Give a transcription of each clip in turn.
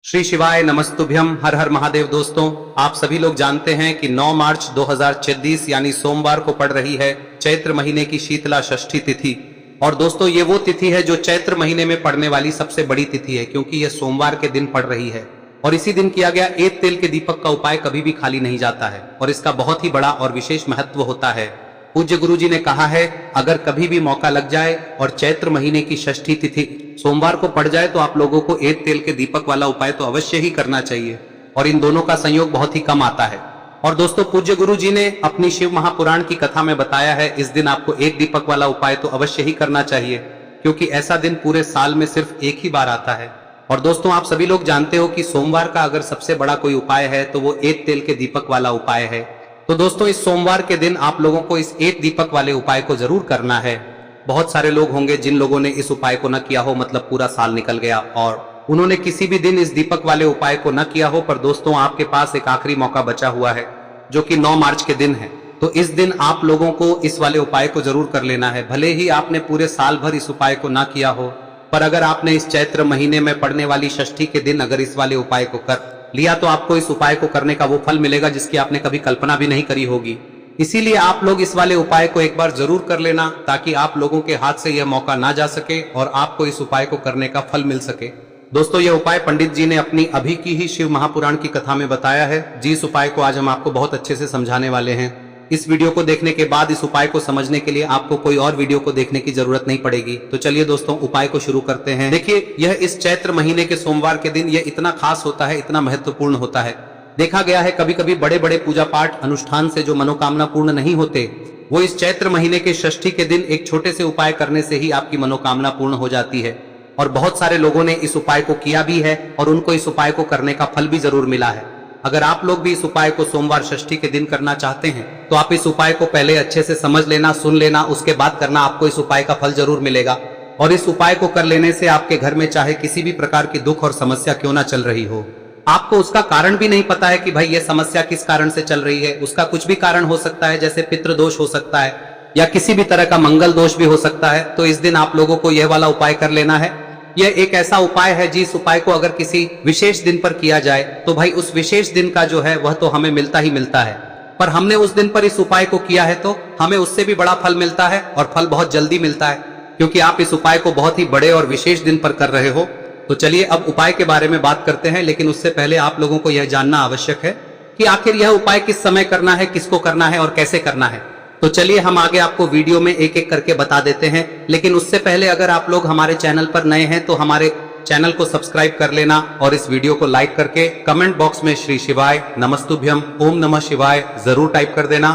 श्री शिवाय नमस्तुभ्यम। हर हर महादेव। दोस्तों, आप सभी लोग जानते हैं कि 9 मार्च 2026 यानी सोमवार को पड़ रही है चैत्र महीने की शीतला षष्ठी तिथि। और दोस्तों, ये वो तिथि है जो चैत्र महीने में पड़ने वाली सबसे बड़ी तिथि है, क्योंकि यह सोमवार के दिन पड़ रही है। और इसी दिन किया गया एक तेल के दीपक का उपाय कभी भी खाली नहीं जाता है और इसका बहुत ही बड़ा और विशेष महत्व होता है। पूज्य गुरु जी ने कहा है, अगर कभी भी मौका लग जाए और चैत्र महीने की षष्ठी तिथि सोमवार को पड़ जाए तो आप लोगों को एक तेल के दीपक वाला उपाय तो अवश्य ही करना चाहिए। और इन दोनों का संयोग बहुत ही कम आता है। और दोस्तों, पूज्य गुरु जी ने अपनी शिव महापुराण की कथा में बताया है, इस दिन आपको एक दीपक वाला उपाय तो अवश्य ही करना चाहिए, क्योंकि ऐसा दिन पूरे साल में सिर्फ एक ही बार आता है। और दोस्तों, आप सभी लोग जानते हो कि सोमवार का अगर सबसे बड़ा कोई उपाय है तो वो एक तेल के दीपक वाला उपाय है। तो दोस्तों, इस सोमवार के दिन आप लोगों को इस एक दीपक वाले उपाय को जरूर करना है। बहुत सारे लोग होंगे जिन लोगों ने इस उपाय को न किया हो, मतलब पूरा साल निकल गया और उन्होंने किसी भी दिन इस दीपक वाले उपाय को न किया हो। पर दोस्तों, आपके पास एक आखिरी मौका बचा हुआ है जो कि 9 मार्च के दिन है। तो इस दिन आप लोगों को इस वाले उपाय को जरूर कर लेना है। भले ही आपने पूरे साल भर इस उपाय को ना किया हो, पर अगर आपने इस चैत्र महीने में पड़ने वाली षष्ठी के दिन अगर इस वाले उपाय को कर लिया तो आपको इस उपाय को करने का वो फल मिलेगा जिसकी आपने कभी कल्पना भी नहीं करी होगी। इसीलिए आप लोग इस वाले उपाय को एक बार जरूर कर लेना, ताकि आप लोगों के हाथ से यह मौका ना जा सके और आपको इस उपाय को करने का फल मिल सके। दोस्तों, यह उपाय पंडित जी ने अपनी अभी की ही शिव महापुराण की कथा में बताया है। जिस उपाय को आज हम आपको बहुत अच्छे से समझाने वाले हैं। इस वीडियो को देखने के बाद इस उपाय को समझने के लिए आपको कोई और वीडियो को देखने की जरूरत नहीं पड़ेगी। तो चलिए दोस्तों, उपाय को शुरू करते हैं। देखिए, यह इस चैत्र महीने के सोमवार के दिन यह इतना खास होता है, इतना महत्वपूर्ण होता है। देखा गया है कभी कभी बड़े बड़े पूजा पाठ अनुष्ठान से जो मनोकामना पूर्ण नहीं होते, वो इस चैत्र महीने के षष्ठी के दिन एक छोटे से उपाय करने से ही आपकी मनोकामना पूर्ण हो जाती है। और बहुत सारे लोगों ने इस उपाय को किया भी है और उनको इस उपाय को करने का फल भी जरूर मिला है। अगर आप लोग भी इस उपाय को सोमवार षष्ठी के दिन करना चाहते हैं तो आप इस उपाय को पहले अच्छे से समझ लेना, सुन लेना, उसके बाद करना। आपको इस उपाय का फल जरूर मिलेगा। और इस उपाय को कर लेने से आपके घर में चाहे किसी भी प्रकार की दुख और समस्या क्यों ना चल रही हो, आपको उसका कारण भी नहीं पता है कि भाई ये समस्या किस कारण से चल रही है, उसका कुछ भी कारण हो सकता है, जैसे पितृदोष हो सकता है या किसी भी तरह का मंगल दोष भी हो सकता है। तो इस दिन आप लोगों को यह वाला उपाय कर लेना है। यह एक ऐसा उपाय है जिस उपाय को अगर किसी विशेष दिन पर किया जाए तो भाई उस विशेष दिन का जो है वह तो हमें मिलता ही मिलता है। पर हमने उस दिन पर इस उपाय को किया है तो हमें उससे भी बड़ा फल मिलता है, और फल बहुत जल्दी मिलता है, क्योंकि आप इस उपाय को बहुत ही बड़े और विशेष दिन पर कर रहे हो। तो चलिए अब उपाय के बारे में बात करते हैं, लेकिन उससे पहले आप लोगों को यह जानना आवश्यक है कि आखिर यह उपाय किस समय करना है, किसको करना है और कैसे करना है। तो चलिए हम आगे आपको वीडियो में एक एक करके बता देते हैं। लेकिन उससे पहले अगर आप लोग हमारे चैनल पर नए हैं तो हमारे चैनल को सब्सक्राइब कर लेना और इस वीडियो को लाइक करके कमेंट बॉक्स में श्री शिवाय नमस्तुभ्यम ओम नमः शिवाय जरूर टाइप कर देना।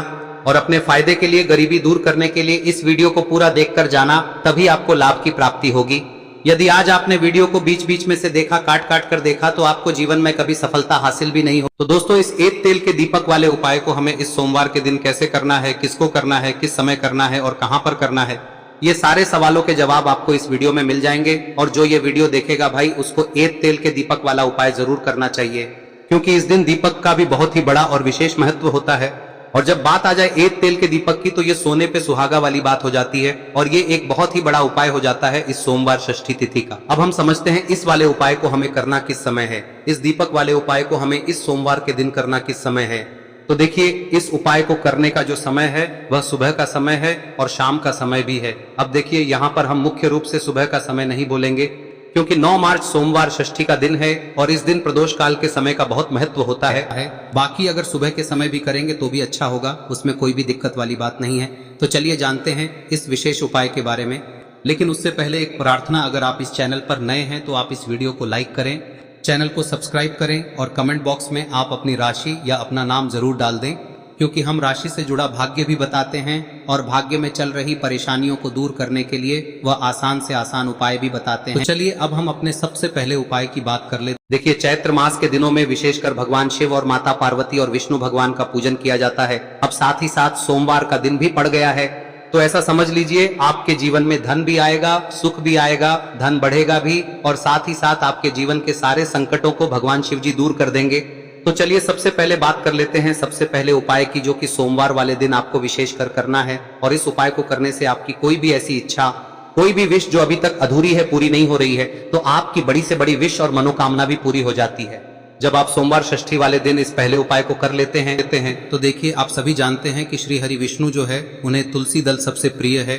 और अपने फायदे के लिए, गरीबी दूर करने के लिए इस वीडियो को पूरा देखकर जाना, तभी आपको लाभ की प्राप्ति होगी। यदि आज आपने वीडियो को बीच बीच में से देखा, काट काट कर देखा, तो आपको जीवन में कभी सफलता हासिल भी नहीं हो। तो दोस्तों, इस एक तेल के दीपक वाले उपाय को हमें इस सोमवार के दिन कैसे करना है, किसको करना है, किस समय करना है और कहां पर करना है, ये सारे सवालों के जवाब आपको इस वीडियो में मिल जाएंगे। और जो ये वीडियो देखेगा भाई, उसको एक तेल के दीपक वाला उपाय जरूर करना चाहिए, क्योंकि इस दिन दीपक का भी बहुत ही बड़ा और विशेष महत्व होता है। और जब बात आ जाए एक तेल के दीपक की, तो ये सोने पे सुहागा वाली बात हो जाती है और ये एक बहुत ही बड़ा उपाय हो जाता है इस सोमवार षष्ठी तिथि का। अब हम समझते हैं इस वाले उपाय को हमें करना किस समय है, इस दीपक वाले उपाय को हमें इस सोमवार के दिन करना किस समय है। तो देखिए, इस उपाय को करने का जो समय है वह सुबह का समय है और शाम का समय भी है। अब देखिए, यहाँ पर हम मुख्य रूप से सुबह का समय नहीं बोलेंगे, क्योंकि 9 मार्च सोमवार षष्ठी का दिन है और इस दिन प्रदोष काल के समय का बहुत महत्व होता है। बाकी अगर सुबह के समय भी करेंगे तो भी अच्छा होगा, उसमें कोई भी दिक्कत वाली बात नहीं है। तो चलिए जानते हैं इस विशेष उपाय के बारे में। लेकिन उससे पहले एक प्रार्थना, अगर आप इस चैनल पर नए हैं तो आप इस वीडियो को लाइक करें, चैनल को सब्सक्राइब करें और कमेंट बॉक्स में आप अपनी राशि या अपना नाम जरूर डाल दें, क्योंकि हम राशि से जुड़ा भाग्य भी बताते हैं और भाग्य में चल रही परेशानियों को दूर करने के लिए वह आसान से आसान उपाय भी बताते हैं। तो चलिए अब हम अपने सबसे पहले उपाय की बात कर ले। देखिए, चैत्र मास के दिनों में विशेषकर भगवान शिव और माता पार्वती और विष्णु भगवान का पूजन किया जाता है। अब साथ ही साथ सोमवार का दिन भी पड़ गया है, तो ऐसा समझ लीजिए आपके जीवन में धन भी आएगा, सुख भी आएगा, धन बढ़ेगा भी, और साथ ही साथ आपके जीवन के सारे संकटों को भगवान शिव जी दूर कर देंगे। तो चलिए सबसे पहले बात कर लेते हैं सबसे पहले उपाय की, जो कि सोमवार वाले दिन आपको विशेष कर करना है। और इस उपाय को करने से आपकी कोई भी ऐसी इच्छा, कोई भी विश जो अभी तक अधूरी है, पूरी नहीं हो रही है, तो आपकी बड़ी से बड़ी विश और मनोकामना भी पूरी हो जाती है जब आप सोमवार षष्ठी वाले दिन इस पहले उपाय को कर लेते हैं। तो देखिए, आप सभी जानते हैं कि श्री हरि विष्णु जो है उन्हें तुलसी दल सबसे प्रिय है।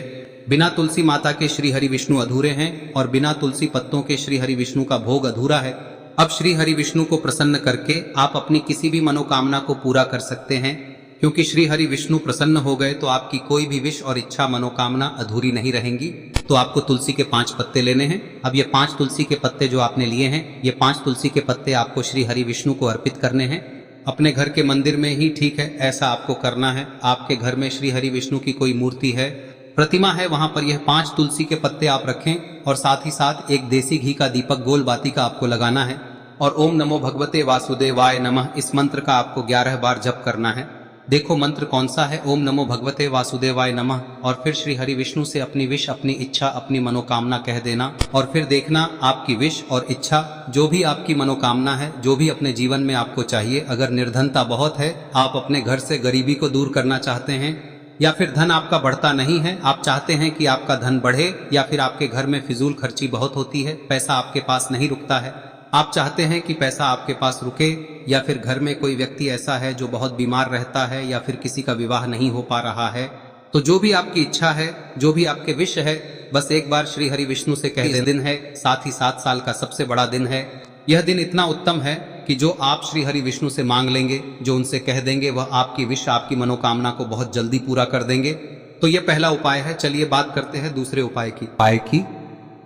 बिना तुलसी माता के श्री हरि विष्णु अधूरे हैं और बिना तुलसी पत्तों के श्री हरि विष्णु का भोग अधूरा है। अब श्री हरि विष्णु को प्रसन्न करके आप अपनी किसी भी मनोकामना को पूरा कर सकते हैं, क्योंकि श्री हरि विष्णु प्रसन्न हो गए तो आपकी कोई भी विश और इच्छा मनोकामना अधूरी नहीं रहेंगी। तो आपको तुलसी के 5 पत्ते लेने हैं। अब ये 5 तुलसी के पत्ते जो आपने लिए हैं, ये 5 तुलसी के पत्ते आपको श्री हरि विष्णु को अर्पित करने हैं। अपने घर के मंदिर में ही ठीक है, ऐसा आपको करना है। आपके घर में श्री हरि विष्णु की कोई मूर्ति है, प्रतिमा है, वहां पर यह 5 तुलसी के पत्ते आप रखें और साथ ही साथ एक देसी घी का दीपक गोल बाती का आपको लगाना है और ओम नमो भगवते वासुदेवाय नमः इस मंत्र का आपको 11 बार जप करना है। देखो मंत्र कौन सा है, ओम नमो भगवते वासुदेवाय नमः, और फिर श्री हरि विष्णु से अपनी विश, अपनी इच्छा, अपनी मनोकामना कह देना और फिर देखना आपकी विश और इच्छा, जो भी आपकी मनोकामना है, जो भी अपने जीवन में आपको चाहिए। अगर निर्धनता बहुत है, आप अपने घर से गरीबी को दूर करना चाहते हैं, या फिर धन आपका बढ़ता नहीं है, आप चाहते हैं कि आपका धन बढ़े, या फिर आपके घर में फिजूल खर्ची बहुत होती है, पैसा आपके पास नहीं रुकता है, आप चाहते हैं कि पैसा आपके पास रुके, या फिर घर में कोई व्यक्ति ऐसा है जो बहुत बीमार रहता है, या फिर किसी का विवाह नहीं हो पा रहा है, तो जो भी आपकी इच्छा है, जो भी आपके विश है, बस एक बार श्री हरि विष्णु से कह दें। दिन है, साथ ही 7 साल का सबसे बड़ा दिन है। यह दिन इतना उत्तम है कि जो आप श्री हरि विष्णु से मांग लेंगे, जो उनसे कह देंगे, वह आपकी विश, आपकी मनोकामना को बहुत जल्दी पूरा कर देंगे। तो यह पहला उपाय है। चलिए बात करते हैं दूसरे उपाय की।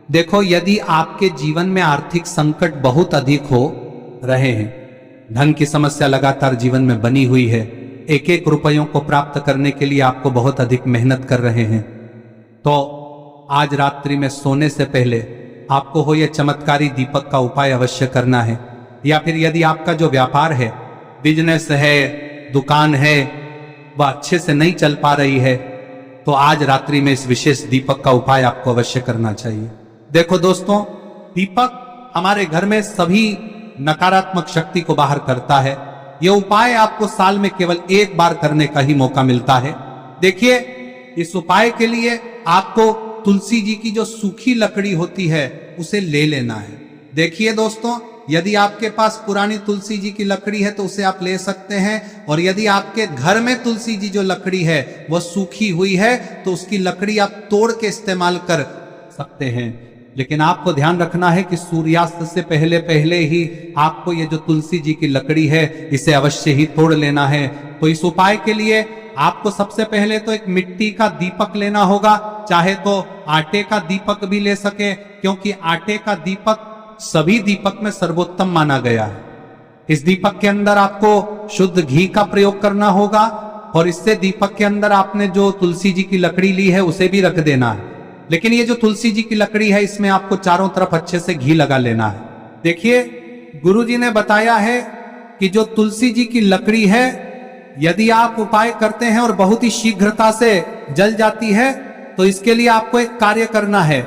देखो, यदि आपके जीवन में आर्थिक संकट बहुत अधिक हो रहे हैं, धन की समस्या लगातार जीवन में बनी हुई है, एक एक रुपयों को प्राप्त करने के लिए आपको बहुत अधिक मेहनत कर रहे हैं, तो आज रात्रि में सोने से पहले आपको हो यह चमत्कारी दीपक का उपाय अवश्य करना है। या फिर यदि आपका जो व्यापार है, बिजनेस है, दुकान है, वह अच्छे से नहीं चल पा रही है, तो आज रात्रि में इस विशेष दीपक का उपाय आपको अवश्य करना चाहिए। देखो दोस्तों, दीपक हमारे घर में सभी नकारात्मक शक्ति को बाहर करता है। यह उपाय आपको साल में केवल 1 बार करने का ही मौका मिलता है। देखिए, इस उपाय के लिए आपको तुलसी जी की जो सूखी लकड़ी होती है उसे ले लेना है। देखिए दोस्तों, यदि आपके पास पुरानी तुलसी जी की लकड़ी है तो उसे आप ले सकते हैं, और यदि आपके घर में तुलसी जी जो लकड़ी है वह सूखी हुई है तो उसकी लकड़ी आप तोड़ के इस्तेमाल कर सकते हैं। लेकिन आपको ध्यान रखना है कि सूर्यास्त से पहले पहले ही आपको ये जो तुलसी जी की लकड़ी है इसे अवश्य ही तोड़ लेना है। तो इस उपाय के लिए आपको सबसे पहले तो एक मिट्टी का दीपक लेना होगा, चाहे तो आटे का दीपक भी ले सके, क्योंकि आटे का दीपक सभी दीपक में सर्वोत्तम माना गया है। इस दीपक के अंदर आपको शुद्ध घी का प्रयोग करना होगा, और इससे दीपक के अंदर आपने जो तुलसी जी की लकड़ी ली है उसे भी रख देना है। लेकिन ये जो तुलसी जी की लकड़ी है, इसमें आपको चारों तरफ अच्छे से घी लगा लेना है। देखिए, गुरु जी ने बताया है कि जो तुलसी जी की लकड़ी है, यदि आप उपाय करते हैं और बहुत ही शीघ्रता से जल जाती है, तो इसके लिए आपको एक कार्य करना है।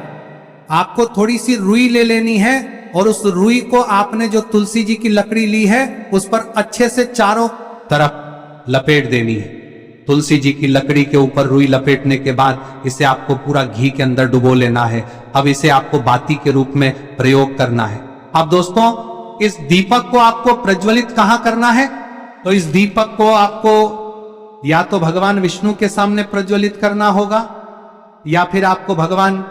आपको थोड़ी सी रुई ले लेनी है और उस रुई को आपने जो तुलसी जी की लकड़ी ली है उस पर अच्छे से चारों तरफ लपेट देनी है। तुलसी जी की लकड़ी के ऊपर रुई लपेटने के बाद इसे आपको पूरा घी के अंदर डुबो लेना है। अब इसे आपको बाती के रूप में प्रयोग करना है। अब दोस्तों, इस दीपक को आपको प्रज्वलित कहां करना है? तो इस दीपक को आपको या तो भगवान विष्णु के सामने प्रज्वलित करना होगा, या फिर आपको भगवान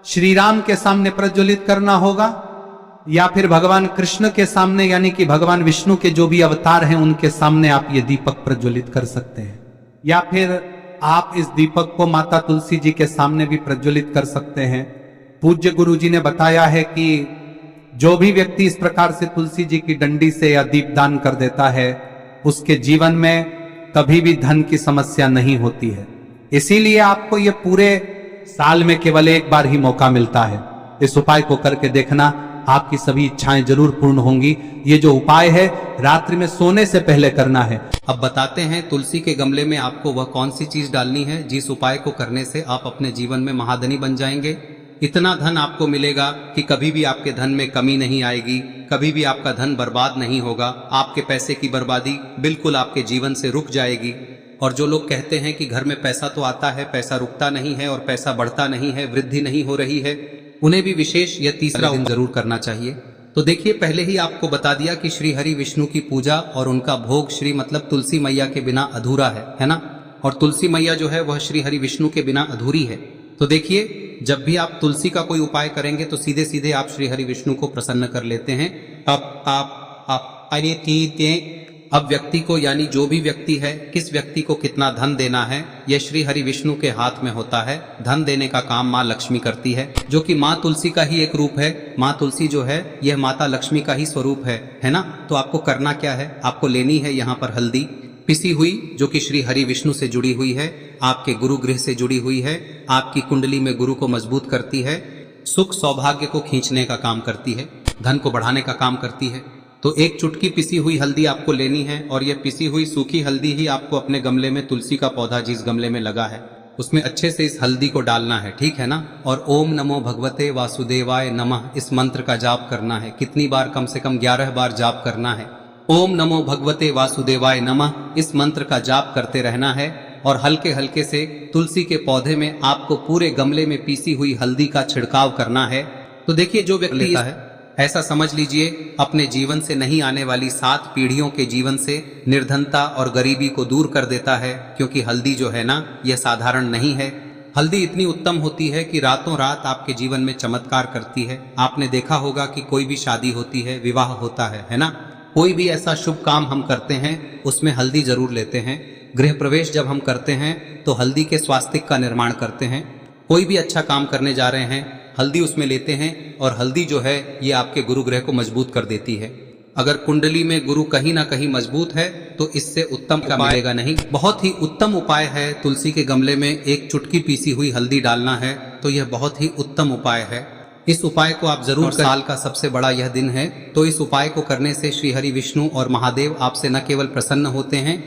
श्री राम के सामने प्रज्वलित करना होगा, या फिर भगवान कृष्ण के सामने, यानी कि भगवान विष्णु के जो भी अवतार हैं उनके सामने आप ये दीपक प्रज्वलित कर सकते हैं। या फिर आप इस दीपक को माता तुलसी जी के सामने भी प्रज्वलित कर सकते हैं। पूज्य गुरु जी ने बताया है कि जो भी व्यक्ति इस प्रकार से तुलसी जी की डंडी से या दीपदान कर देता है, उसके जीवन में कभी भी धन की समस्या नहीं होती है। इसीलिए आपको ये पूरे साल में केवल 1 बार ही मौका मिलता है। इस उपाय को करके देखना, आपकी सभी इच्छाएं जरूर पूर्ण होंगी। ये जो उपाय है रात्रि में सोने से पहले करना है। अब बताते हैं तुलसी के गमले में आपको वह कौन सी चीज डालनी है जिस उपाय को करने से आप अपने जीवन में महाधनी बन जाएंगे। इतना धन आपको मिलेगा कि कभी भी आपके धन में कमी नहीं आएगी, कभी भी आपका धन बर्बाद नहीं होगा, आपके पैसे की बर्बादी बिल्कुल आपके जीवन से रुक जाएगी। और जो लोग कहते हैं कि घर में पैसा तो आता है, पैसा रुकता नहीं है और पैसा बढ़ता नहीं है, वृद्धि नहीं हो रही है, उन्हें भी विशेष यह तीसरा दिन जरूर करना चाहिए। तो देखिए, पहले ही आपको बता दिया कि श्री हरि विष्णु की पूजा और उनका भोग श्री मतलब तुलसी मैया के बिना अधूरा है ना। और तुलसी मैया जो है वह श्री हरि विष्णु के बिना अधूरी है। तो देखिए, जब भी आप तुलसी का कोई उपाय करेंगे तो सीधे सीधे आप श्री हरि विष्णु को प्रसन्न कर लेते हैं। अब व्यक्ति को, यानी जो भी व्यक्ति है, किस व्यक्ति को कितना धन देना है, यह श्री हरि विष्णु के हाथ में होता है। धन देने का काम माँ लक्ष्मी करती है, जो कि माँ तुलसी का ही एक रूप है। माँ तुलसी जो है यह माता लक्ष्मी का ही स्वरूप है ना। तो आपको करना क्या है, आपको लेनी है यहाँ पर हल्दी पिसी हुई, जो कि श्री हरि विष्णु से जुड़ी हुई है, आपके गुरु गृह से जुड़ी हुई है, आपकी कुंडली में गुरु को मजबूत करती है, सुख सौभाग्य को खींचने का काम करती है, धन को बढ़ाने का काम करती है। तो एक चुटकी पिसी हुई हल्दी आपको लेनी है और यह पिसी हुई सूखी हल्दी ही आपको अपने गमले में, तुलसी का पौधा जिस गमले में लगा है उसमें अच्छे से इस हल्दी को डालना है, ठीक है ना। और ओम नमो भगवते वासुदेवाय नमः इस मंत्र का जाप करना है। कितनी बार? कम से कम 11 बार जाप करना है। ओम नमो भगवते वासुदेवाय नमः इस मंत्र का जाप करते रहना है और हल्के हल्के से तुलसी के पौधे में आपको पूरे गमले में पीसी हुई हल्दी का छिड़काव करना है। तो देखिए, जो व्यक्ति लेता है, ऐसा समझ लीजिए अपने जीवन से नहीं आने वाली 7 पीढ़ियों के जीवन से निर्धनता और गरीबी को दूर कर देता है। क्योंकि हल्दी जो है ना, यह साधारण नहीं है। हल्दी इतनी उत्तम होती है कि रातों रात आपके जीवन में चमत्कार करती है। आपने देखा होगा कि कोई भी शादी होती है, विवाह होता है ना, कोई भी ऐसा शुभ काम हम करते हैं उसमें हल्दी जरूर लेते हैं। गृह प्रवेश जब हम करते हैं तो हल्दी के स्वास्तिक का निर्माण करते हैं। कोई भी अच्छा काम करने जा रहे हैं, हल्दी उसमें लेते हैं और हल्दी जो है ये आपके गुरु ग्रह को मजबूत कर देती है। अगर कुंडली में गुरु कहीं ना कहीं मजबूत है तो इससे उत्तम का मिलेगा नहीं। बहुत ही उत्तम उपाय है, तुलसी के गमले में एक चुटकी पीसी हुई हल्दी डालना है, तो यह बहुत ही उत्तम उपाय है। इस उपाय को आप जरूर, साल का सबसे बड़ा यह दिन है, तो इस उपाय को करने से श्री हरि विष्णु और महादेव आपसे न केवल प्रसन्न होते हैं,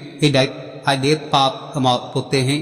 पाप होते हैं,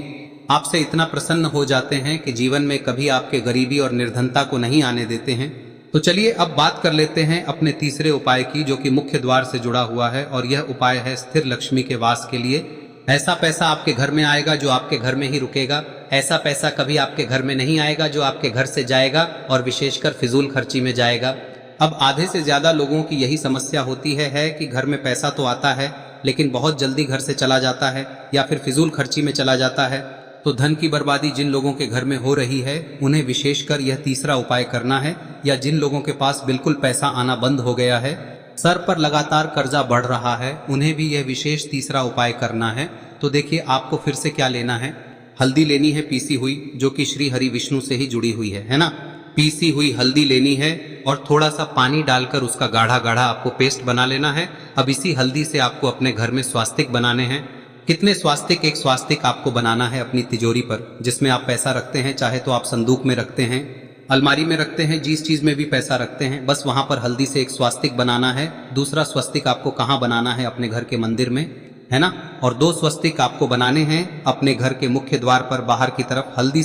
आपसे इतना प्रसन्न हो जाते हैं कि जीवन में कभी आपके गरीबी और निर्धनता को नहीं आने देते हैं। तो चलिए अब बात कर लेते हैं अपने तीसरे उपाय की, जो कि मुख्य द्वार से जुड़ा हुआ है और यह उपाय है स्थिर लक्ष्मी के वास के लिए। ऐसा पैसा आपके घर में आएगा जो आपके घर में ही रुकेगा। ऐसा पैसा कभी आपके घर में नहीं आएगा जो आपके घर से जाएगा और विशेषकर फिजूल खर्ची में जाएगा। अब आधे से ज्यादा लोगों की यही समस्या होती है कि घर में पैसा तो आता है लेकिन बहुत जल्दी घर से चला जाता है या फिर फिजूल खर्ची में चला जाता है। तो धन की बर्बादी जिन लोगों के घर में हो रही है उन्हें विशेषकर यह तीसरा उपाय करना है, या जिन लोगों के पास बिल्कुल पैसा आना बंद हो गया है, सर पर लगातार कर्जा बढ़ रहा है, उन्हें भी यह विशेष तीसरा उपाय करना है। तो देखिए, आपको फिर से क्या लेना है, हल्दी लेनी है पीसी हुई, जो कि श्री हरि विष्णु से ही जुड़ी हुई है ना। पीसी हुई हल्दी लेनी है और थोड़ा सा पानी डालकर उसका गाढ़ा गाढ़ा आपको पेस्ट बना लेना है। अब इसी हल्दी से आपको अपने घर में स्वास्तिक बनाने हैं। कितने स्वास्तिक? एक स्वास्तिक आपको बनाना है अपनी तिजोरी पर, जिसमें आप पैसा रखते हैं, चाहे तो आप संदूक में रखते हैं, अलमारी में रखते हैं, जिस चीज में भी पैसा रखते हैं, बस वहां पर हल्दी से एक स्वास्तिक बनाना है। दूसरा स्वस्तिक आपको कहाँ बनाना है? अपने घर के मंदिर में, है ना। और 2 स्वस्तिक आपको बनाने हैं अपने घर के मुख्य द्वार पर बाहर की तरफ। हल्दी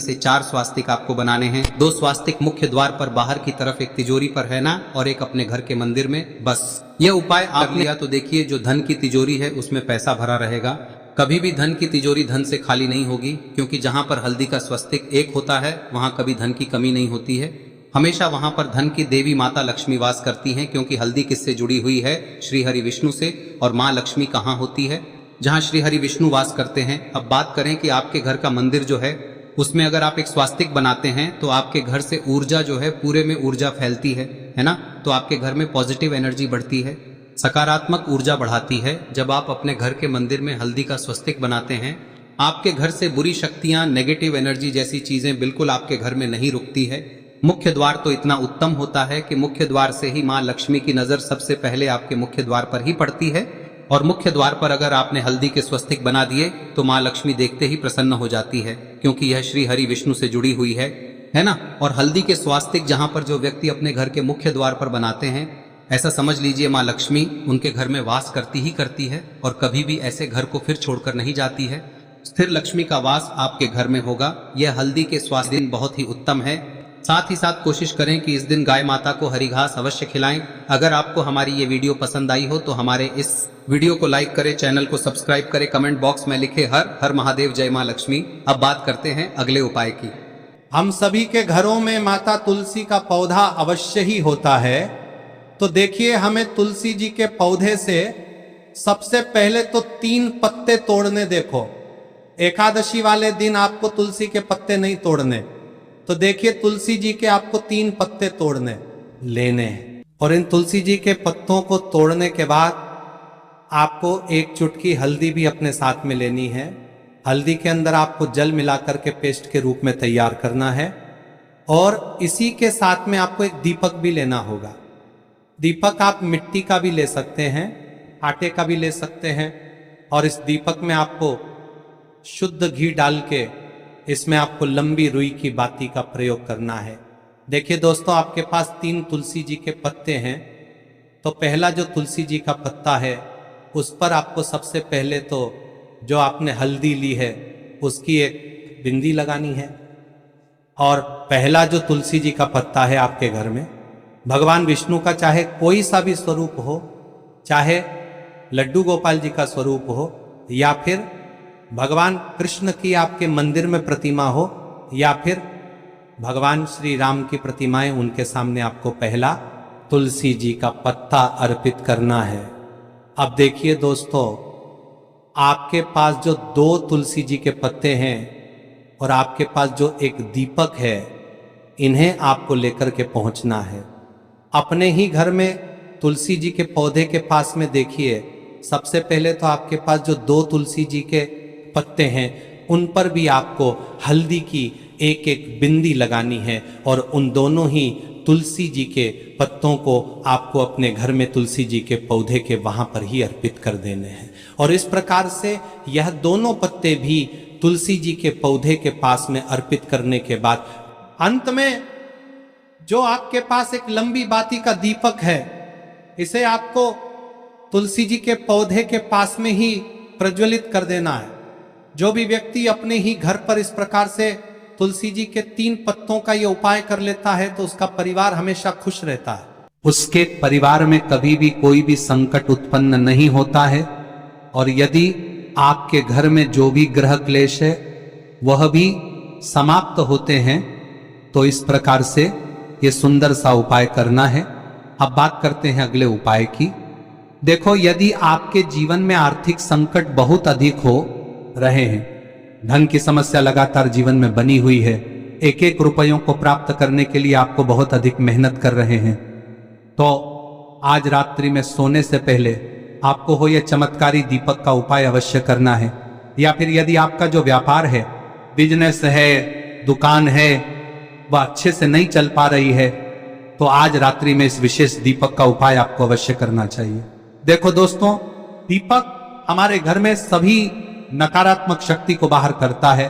से 4 स्वास्तिक आपको बनाने हैं। 2 स्वास्तिक मुख्य द्वार पर बाहर की तरफ, एक तिजोरी पर, है ना, और एक अपने घर के मंदिर में। बस यह उपाय आप लिया तो देखिए, जो धन की तिजोरी है उसमें पैसा भरा रहेगा। कभी भी धन की तिजोरी धन से खाली नहीं होगी, क्योंकि जहां पर हल्दी का स्वस्तिक एक होता है वहां कभी धन की कमी नहीं होती है। हमेशा वहां पर धन की देवी माता लक्ष्मी वास करती हैं, क्योंकि हल्दी किससे जुड़ी हुई है? श्री हरि विष्णु से। और माँ लक्ष्मी कहाँ होती है? जहाँ श्री हरि विष्णु वास करते हैं। अब बात करें कि आपके घर का मंदिर जो है उसमें अगर आप एक स्वास्तिक बनाते हैं तो आपके घर से ऊर्जा जो है, पूरे में ऊर्जा फैलती है ना। तो आपके घर में पॉजिटिव एनर्जी बढ़ती है, सकारात्मक ऊर्जा बढ़ाती है। जब आप अपने घर के मंदिर में हल्दी का स्वस्तिक बनाते हैं, आपके घर से बुरी शक्तियां, नेगेटिव एनर्जी जैसी चीजें बिल्कुल आपके घर में नहीं रुकती है। मुख्य द्वार तो इतना उत्तम होता है कि मुख्य द्वार से ही माँ लक्ष्मी की नजर सबसे पहले आपके मुख्य द्वार पर ही पड़ती है। और मुख्य द्वार पर अगर आपने हल्दी के स्वस्तिक बना दिए तो माँ लक्ष्मी देखते ही प्रसन्न हो जाती है, क्योंकि यह श्री हरि विष्णु से जुड़ी हुई है ना। और हल्दी के स्वास्तिक जहां पर जो व्यक्ति अपने घर के मुख्य द्वार पर बनाते हैं, ऐसा समझ लीजिए माँ लक्ष्मी उनके घर में वास करती ही करती है और कभी भी ऐसे घर को फिर छोड़कर नहीं जाती है। स्थिर लक्ष्मी का वास आपके घर में होगा। यह हल्दी के स्वास्थ्य दिन बहुत ही उत्तम है। साथ ही साथ कोशिश करें कि इस दिन गाय माता को हरी घास अवश्य खिलाएं। अगर आपको हमारी ये वीडियो पसंद आई हो तो हमारे इस वीडियो को लाइक करें, चैनल को सब्सक्राइब करें, कमेंट बॉक्स में लिखे हर हर महादेव, जय मां लक्ष्मी। अब बात करते हैं अगले उपाय की। हम सभी के घरों में माता तुलसी का पौधा अवश्य ही होता है। तो देखिए, हमें तुलसी जी के पौधे से सबसे पहले तो 3 पत्ते तोड़ने। देखो, एकादशी वाले दिन आपको तुलसी के पत्ते नहीं तोड़ने। तो देखिए, तुलसी जी के आपको 3 पत्ते तोड़ने लेने हैं। और इन तुलसी जी के पत्तों को तोड़ने के बाद आपको 1 चुटकी हल्दी भी अपने साथ में लेनी है। हल्दी के अंदर आपको जल मिलाकर के पेस्ट के रूप में तैयार करना है। और इसी के साथ में आपको एक दीपक भी लेना होगा। दीपक आप मिट्टी का भी ले सकते हैं, आटे का भी ले सकते हैं। और इस दीपक में आपको शुद्ध घी डाल के इसमें आपको लंबी रुई की बाती का प्रयोग करना है। देखिए दोस्तों, आपके पास 3 तुलसी जी के पत्ते हैं। तो पहला जो तुलसी जी का पत्ता है उस पर आपको सबसे पहले तो जो आपने हल्दी ली है उसकी एक बिंदी लगानी है। और पहला जो तुलसी जी का पत्ता है आपके घर में, भगवान विष्णु का चाहे कोई सा भी स्वरूप हो, चाहे लड्डू गोपाल जी का स्वरूप हो, या फिर भगवान कृष्ण की आपके मंदिर में प्रतिमा हो, या फिर भगवान श्री राम की प्रतिमाएं, उनके सामने आपको पहला तुलसी जी का पत्ता अर्पित करना है। अब देखिए दोस्तों, आपके पास जो 2 तुलसी जी के पत्ते हैं और आपके पास जो एक दीपक है, इन्हें आपको लेकर के पहुंचना है। अपने ही घर में तुलसी जी के पौधे के पास में देखिए, सबसे पहले तो आपके पास जो 2 तुलसी जी के पत्ते हैं उन पर भी आपको हल्दी की एक बिंदी लगानी है। और उन दोनों ही तुलसी जी के पत्तों को आपको अपने घर में तुलसी जी के पौधे के वहां पर ही अर्पित कर देने हैं। और इस प्रकार से यह दोनों पत्ते भी तुलसी जी के पौधे के पास में अर्पित करने के बाद अंत में जो आपके पास एक लंबी बाती का दीपक है, इसे आपको तुलसी जी के पौधे के पास में ही प्रज्वलित कर देना है। जो भी व्यक्ति अपने ही घर पर इस प्रकार से तुलसी जी के 3 पत्तों का ये उपाय कर लेता है तो उसका परिवार हमेशा खुश रहता है। उसके परिवार में कभी भी कोई भी संकट उत्पन्न नहीं होता है। और यदि आपके घर में जो भी ग्रह क्लेश है वह भी समाप्त होते हैं। तो इस प्रकार से ये सुंदर सा उपाय करना है। अब बात करते हैं अगले उपाय की। देखो, यदि आपके जीवन में आर्थिक संकट बहुत अधिक हो रहे हैं, धन की समस्या लगातार जीवन में बनी हुई है, एक रुपयों को प्राप्त करने के लिए आपको बहुत अधिक मेहनत कर रहे हैं, तो आज रात्रि में सोने से पहले आपको हो यह चमत्कारी दीपक का उपाय अवश्य करना है। या फिर यदि आपका जो व्यापार है, बिजनेस है, दुकान है, वह अच्छे से नहीं चल पा रही है, तो आज रात्रि में इस विशेष दीपक का उपाय आपको अवश्य करना चाहिए। देखो दोस्तों, दीपक हमारे घर में सभी नकारात्मक शक्ति को बाहर करता है।